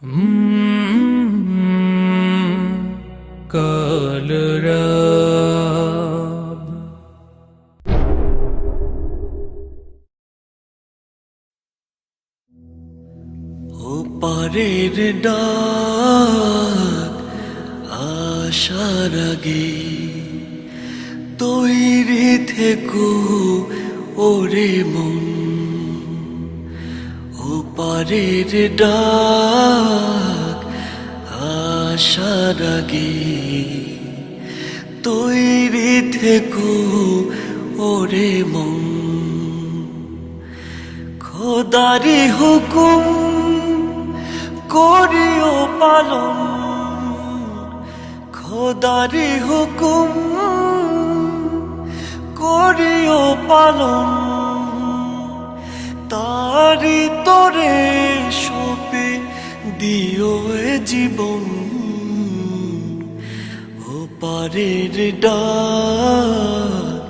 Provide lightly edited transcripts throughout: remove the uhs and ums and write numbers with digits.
কলরব ওপারের ডাক আসার আগে তৈরি থেকো ওরে মন। ওপারের ডাক আসার আগে তৈরি থেকো ওরে মন। খোদারি হুকুম করিও পালন, খোদারি হুকুম করিও পালন। তারি তোরে সপে দিও এ জীবন। ওপারের ডাক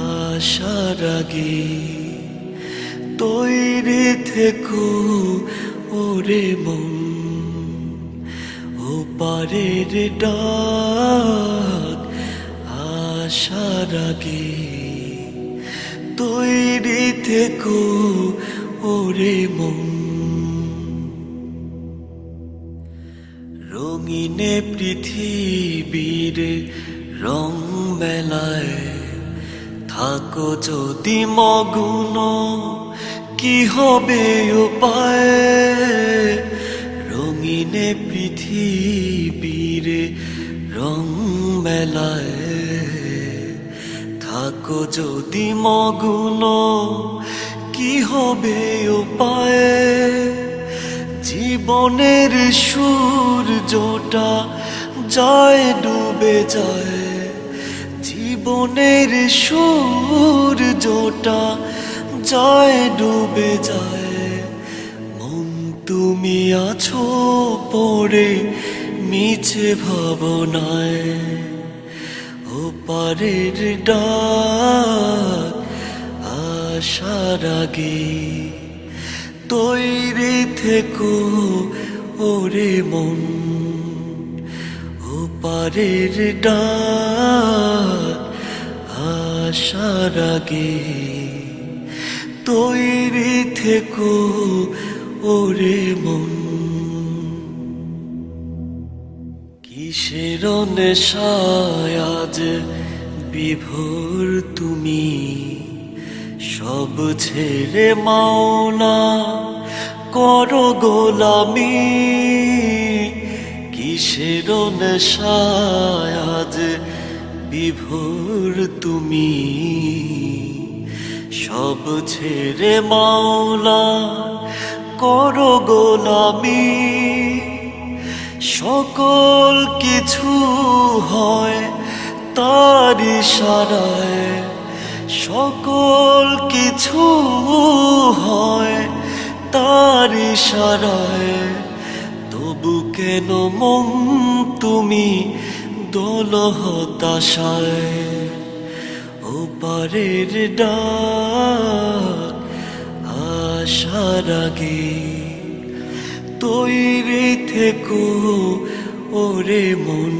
আসার আগে তৈরি থেকো ওরে মন। ওপারের ডাক আসার আগে তৈরি থেকো ওরে মন। রঙিনে পৃথিবীর রং মেলায় থাকো যদি মগ্ন, কি হবে উপায়? রঙিনে পৃথিবীর রং মেলায় থাকো যদি মগ্ন, কি হবে উপায়? জীবনের সূর্যটা যায় ডুবে যায়, জীবনের সূর্যটা যায় ডুবে যায়। মন তুমি আছো পড়ে মিছে ভাবনায়। ওপারের ডাক আসার আগে তৈরি থেকো ওরে মন। ওপারের ডাক আসার আগে তৈরি থেকো ওরে মন। কিসের নেশায় আজ বিভোর তুমি, সব ছেড়ে মাওলা করো গোলামি। কিসের নেশায় আজ বিভোর তুমি, সব ছেড়ে মাওলা করো গোলামি। সকল কিছু হয় তার ইশারায়, সকল কিছু হয় তার ইশারায়। তবু কেন মন তুমি দোল হতাশায়? ওপারের ডাক আসার আগে তৈরি থেকো ওরে মন।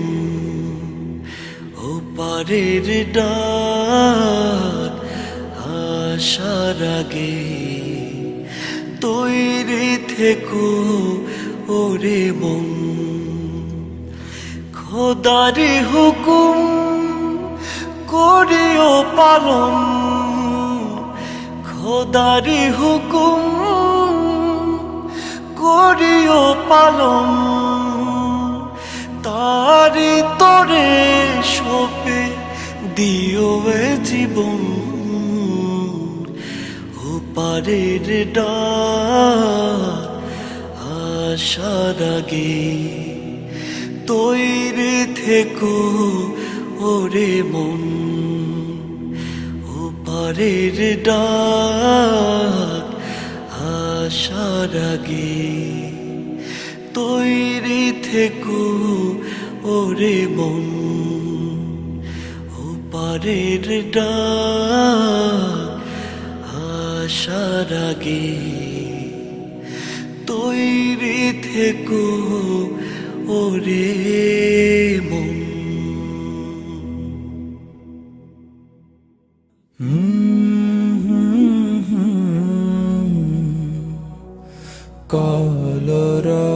ওপারের ডাক আসার আগে তৈরি থেকো ওরে মন। খোদারি হুকুম করিও পালন, খোদারি হুকুম করিও পালন। তারি তোরে সপে দিও এ জীবন। ওপারের ডাক আসার আগে তৈরি থেকো ওরে মন। ওপারের ডাক আসার আগে তৈরি থেকো ওরে মন। ওপারের ডাক আসার আগে তৈরি থেকো ওরে মন। কলরা